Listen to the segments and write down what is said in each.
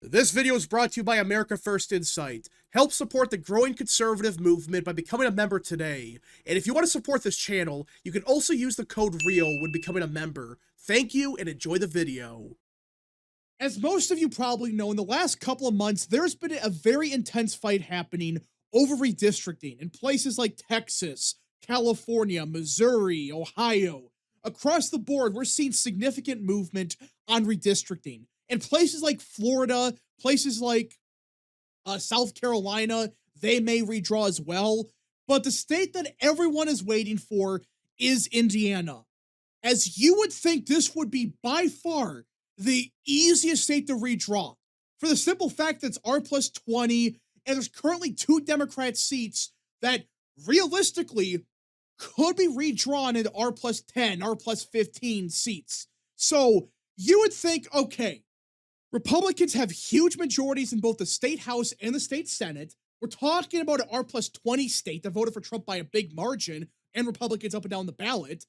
This video is brought to you by America First Insight. Help support the growing conservative movement by becoming a member today. And if you want to support this channel, you can also use the code REAL when becoming a member. Thank you and enjoy the video. As most of you probably know, in the last couple of months, there's been a very intense fight happening over redistricting in places like Texas, California, Missouri, Ohio. Across the board, we're seeing significant movement on redistricting. In places like Florida, places like South Carolina, they may redraw as well. But the state that everyone is waiting for is Indiana. As you would think, this would be by far the easiest state to redraw, for the simple fact that it's R plus 20, and there's currently 2 Democrat seats that realistically could be redrawn into R plus 10, R plus 15 seats. So you would think, okay, Republicans have huge majorities in both the state House and the state Senate. We're talking about an R plus 20 state that voted for Trump by a big margin, and Republicans up and down the ballot.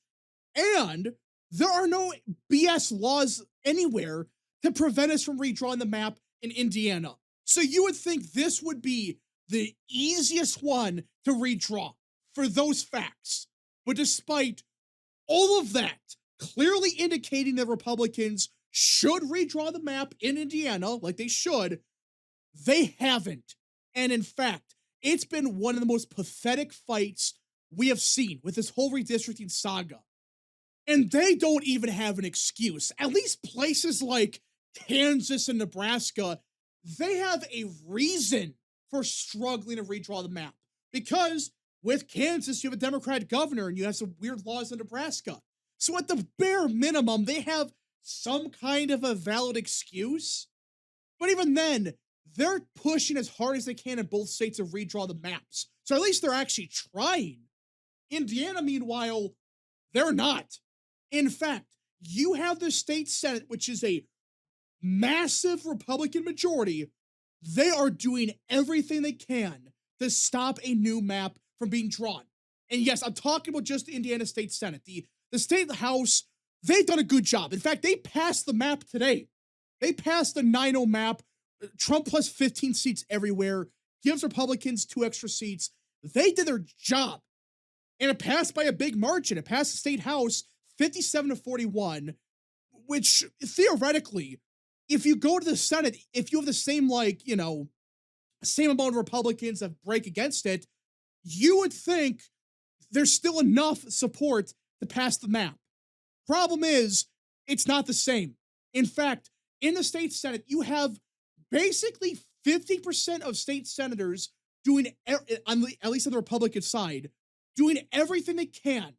And there are no BS laws anywhere to prevent us from redrawing the map in Indiana. So you would think this would be the easiest one to redraw for those facts. But despite all of that, clearly indicating that Republicans should redraw the map in Indiana, like they should, they haven't. And in fact, it's been one of the most pathetic fights we have seen with this whole redistricting saga. And they don't even have an excuse. At least places like Kansas and Nebraska, they have a reason for struggling to redraw the map. Because with Kansas, you have a Democrat governor and you have some weird laws in Nebraska. So at the bare minimum, they have some kind of a valid excuse. But even then, they're pushing as hard as they can in both states to redraw the maps. So at least they're actually trying. Indiana, meanwhile, they're not. In fact, you have the state Senate, which is a massive Republican majority. They are doing everything they can to stop a new map from being drawn. And yes, I'm talking about just the Indiana State Senate. The state House, they've done a good job. In fact, they passed the map today. They passed the 9-0 map. Trump plus 15 seats everywhere, gives Republicans 2 extra seats. They did their job. And it passed by a big margin. It passed the state House 57-41, which theoretically, if you go to the Senate, if you have the same, same amount of Republicans that break against it, you would think there's still enough support to pass the map. Problem is, it's not the same. In fact, in the state Senate, you have basically 50% of state senators doing, at least on the Republican side, doing everything they can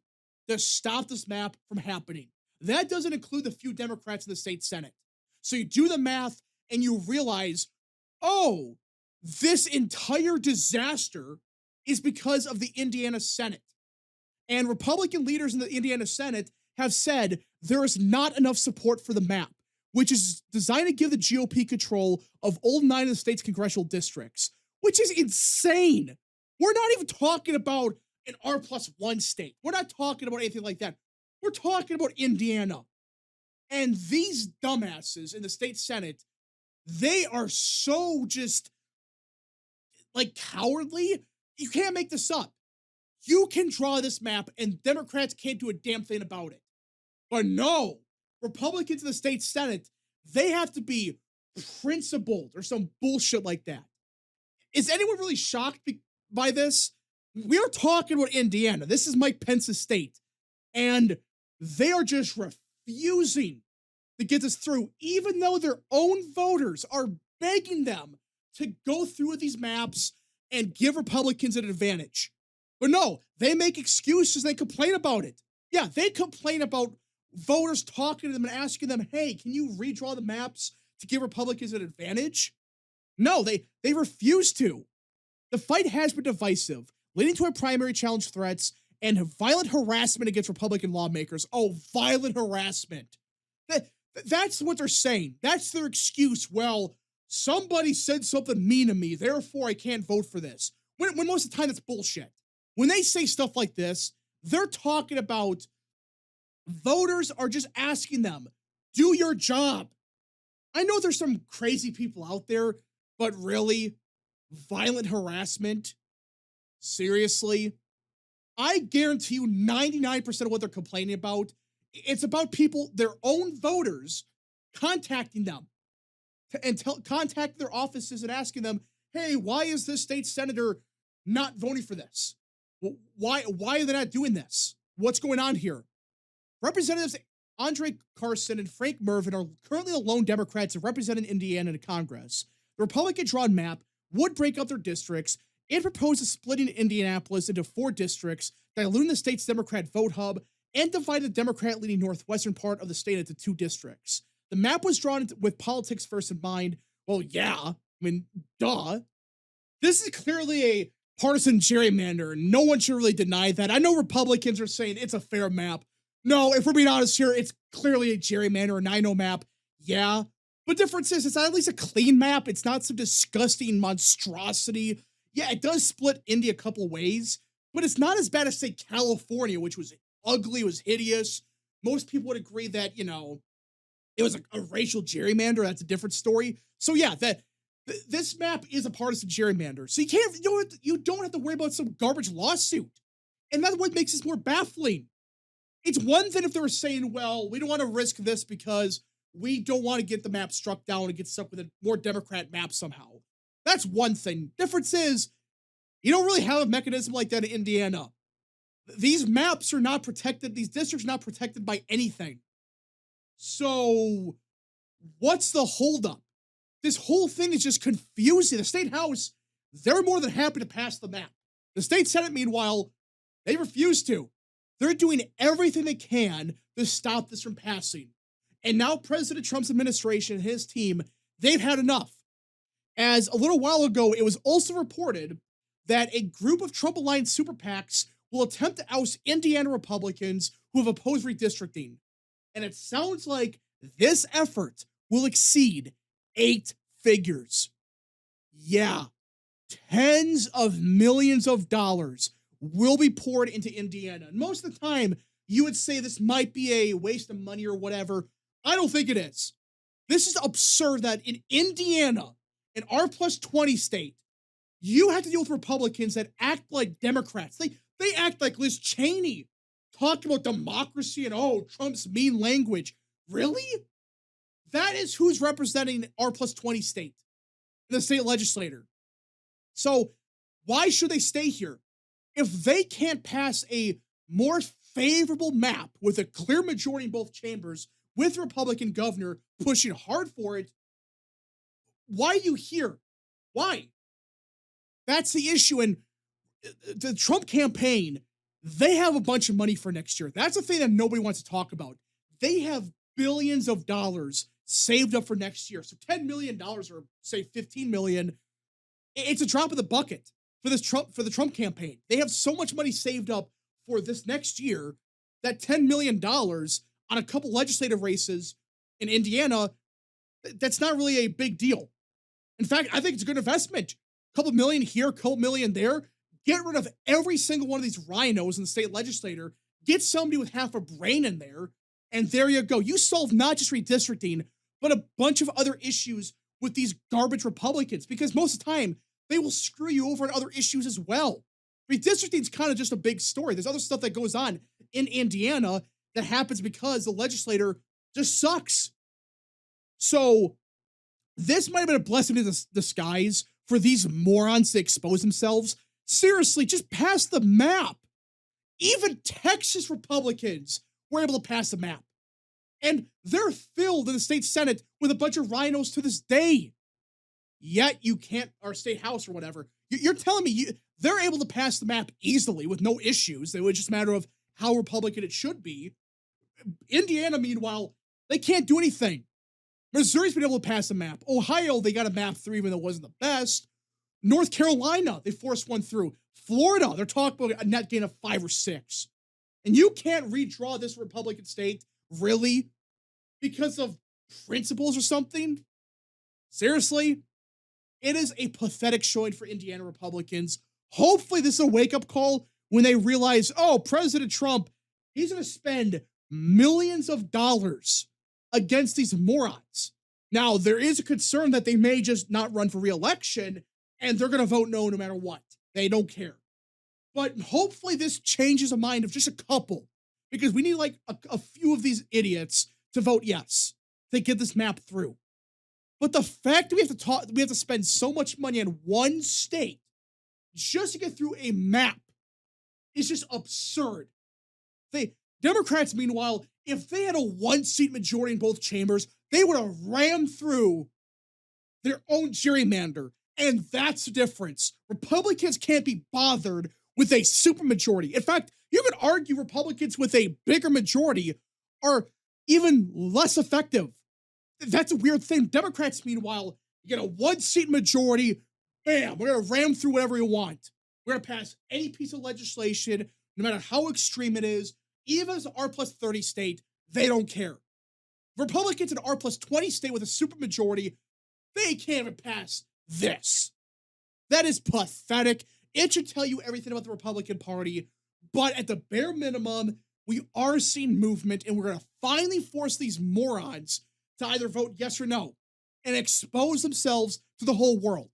to stop this map from happening. That doesn't include the few Democrats in the state Senate. So you do the math and you realize, oh, this entire disaster is because of the Indiana Senate. And Republican leaders in the Indiana Senate have said there is not enough support for the map, which is designed to give the GOP control of all 9 of the state's congressional districts, which is insane. We're not even talking about an R plus 1 state. We're not talking about anything like that. We're talking about Indiana. And these dumbasses in the state Senate, they are so just cowardly. You can't make this up. You can draw this map and Democrats can't do a damn thing about it. But no, Republicans in the state Senate, they have to be principled or some bullshit like that. Is anyone really shocked by this? We're talking about Indiana. This is Mike Pence's state. And they are just refusing to get this through, even though their own voters are begging them to go through these maps and give Republicans an advantage. But no, they make excuses. They complain about it. Yeah, they complain about voters talking to them and asking them, hey, can you redraw the maps to give Republicans an advantage? No, they refuse to. The fight has been divisive, leading to a primary challenge threats and violent harassment against Republican lawmakers. Oh, violent harassment. That's what they're saying. That's their excuse. Well, somebody said something mean to me, therefore I can't vote for this. When most of the time that's bullshit. When they say stuff like this, they're talking about voters are just asking them, do your job. I know there's some crazy people out there, but really, violent harassment? Seriously? I guarantee you 99% of what they're complaining about, it's about people, their own voters, contacting them and contact their offices and asking them, hey, why is this state senator not voting for this? Why are they not doing this? What's going on here? Representatives Andre Carson and Frank Mervyn are currently the lone Democrats representing Indiana in Congress. The Republican drawn map would break up their districts and proposes splitting Indianapolis into 4 districts, diluting the state's Democrat vote hub, and dividing the Democrat-leading northwestern part of the state into 2 districts. The map was drawn with politics first in mind. Well, yeah, I mean, duh. This is clearly a partisan gerrymander, and no one should really deny that. I know Republicans are saying it's a fair map. No, if we're being honest here, it's clearly a gerrymander, a 9-0 map. Yeah, but difference is it's at least a clean map. It's not some disgusting monstrosity. Yeah, it does split Indy a couple ways, but it's not as bad as, say, California, which was ugly, was hideous. Most people would agree that, you know, it was a racial gerrymander. That's a different story. So yeah, this map is a partisan gerrymander. So you don't have to worry about some garbage lawsuit. And that's what makes this more baffling. It's one thing if they were saying, well, we don't want to risk this because we don't want to get the map struck down and get stuck with a more Democrat map somehow. That's one thing. Difference is, you don't really have a mechanism like that in Indiana. These maps are not protected. These districts are not protected by anything. So what's the holdup? This whole thing is just confusing. The state house, they're more than happy to pass the map. The state senate, meanwhile, they refuse to. They're doing everything they can to stop this from passing. And now President Trump's administration and his team, they've had enough. As a little while ago, it was also reported that a group of Trump-aligned super PACs will attempt to oust Indiana Republicans who have opposed redistricting. And it sounds like this effort will exceed 8 figures. Yeah, tens of millions of dollars will be poured into Indiana. And most of the time, you would say this might be a waste of money or whatever. I don't think it is. This is absurd that in Indiana, an R+20 state, you have to deal with Republicans that act like Democrats. They act like Liz Cheney, talking about democracy and, oh, Trump's mean language. Really? That is who's representing R+20 state in the state legislature. So why should they stay here? If they can't pass a more favorable map with a clear majority in both chambers, with Republican governor pushing hard for it, why are you here? Why? That's the issue. And the Trump campaign, they have a bunch of money for next year. That's the thing that nobody wants to talk about. They have billions of dollars saved up for next year. So $10 million or say $15 million, it's a drop in the bucket for the Trump campaign. They have so much money saved up for this next year that $10 million on a couple legislative races in Indiana, that's not really a big deal. In fact, I think it's a good investment. A couple million here, a couple million there. Get rid of every single one of these rhinos in the state legislature. Get somebody with half a brain in there, and there you go. You solve not just redistricting, but a bunch of other issues with these garbage Republicans, because most of the time, they will screw you over on other issues as well. Redistricting is kind of just a big story. There's other stuff that goes on in Indiana that happens because the legislator just sucks. So this might have been a blessing in disguise for these morons to expose themselves. Seriously, just pass the map. Even Texas Republicans were able to pass the map. And they're filled in the state Senate with a bunch of rhinos to this day. Yet you can't, or state house or whatever. You're telling me they're able to pass the map easily with no issues. It was just a matter of how Republican it should be. Indiana, meanwhile, they can't do anything. Missouri's been able to pass the map. Ohio, they got a map through even though it wasn't the best. North Carolina, they forced one through. Florida, they're talking about a net gain of 5 or 6. And you can't redraw this Republican state, really? Because of principles or something? Seriously? It is a pathetic showing for Indiana Republicans. Hopefully this is a wake-up call when they realize, oh, President Trump, he's going to spend millions of dollars against these morons. Now, there is a concern that they may just not run for re-election and they're going to vote no matter what. They don't care. But hopefully this changes the mind of just a couple, because we need like a few of these idiots to vote yes to get this map through. But the fact that we have to spend so much money on one state just to get through a map is just absurd. Democrats, meanwhile, if they had a one-seat majority in both chambers, they would have rammed through their own gerrymander. And that's the difference. Republicans can't be bothered with a supermajority. In fact, you could argue Republicans with a bigger majority are even less effective. That's a weird thing. Democrats, meanwhile, you get a one-seat majority, bam, we're going to ram through whatever you want. We're going to pass any piece of legislation, no matter how extreme it is. Even as an R plus 30 state, they don't care. Republicans in R plus 20 state with a supermajority, they can't even pass this. That is pathetic. It should tell you everything about the Republican Party, but at the bare minimum, we are seeing movement, and we're going to finally force these morons to either vote yes or no and expose themselves to the whole world.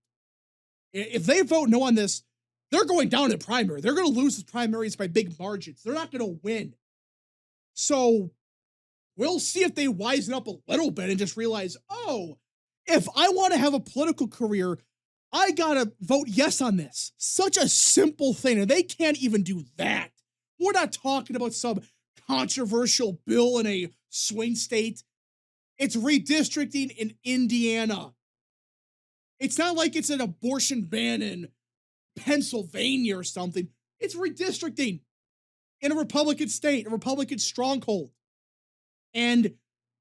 If they vote no on this, they're going down in the primary. They're going to lose the primaries by big margins. They're not going to win. So we'll see if they wisen up a little bit and just realize, oh, if I want to have a political career, I got to vote yes on this. Such a simple thing. And they can't even do that. We're not talking about some controversial bill in a swing state. It's redistricting in Indiana. It's not like it's an abortion ban in Pennsylvania or something. It's redistricting in a Republican state, a Republican stronghold. And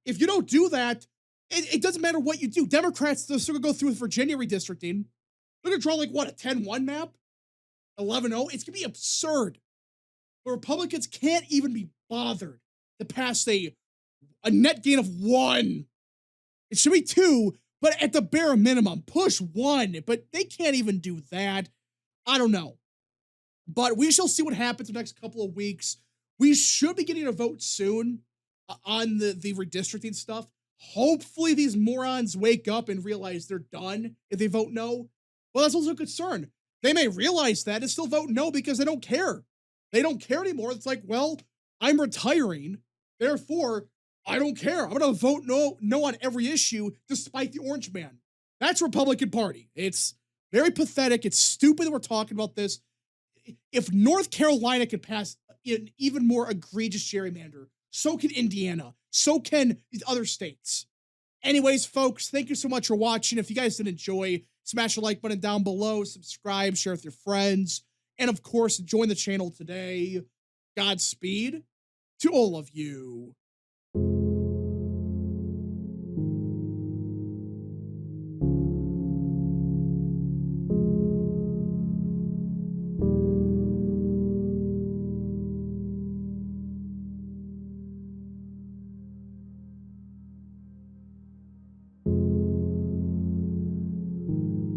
if you don't do that, it doesn't matter what you do. Democrats, they're still going to go through with Virginia redistricting. They're going to draw like, what, a 10-1 map? 11-0? It's going to be absurd. But Republicans can't even be bothered to pass a net gain of 1. It should be 2, but at the bare minimum, push 1. But they can't even do that. I don't know. But we shall see what happens in the next couple of weeks. We should be getting a vote soon on the redistricting stuff. Hopefully these morons wake up and realize they're done if they vote no. Well, that's also a concern. They may realize that and still vote no because they don't care. They don't care anymore. It's like, well, I'm retiring. Therefore, I don't care. I'm going to vote no on every issue despite the orange man. That's Republican Party. It's very pathetic. It's stupid that we're talking about this. If North Carolina could pass an even more egregious gerrymander, so can Indiana. So can these other states. Anyways, folks, thank you so much for watching. If you guys did enjoy, smash the like button down below, subscribe, share with your friends, and of course, join the channel today. Godspeed to all of you.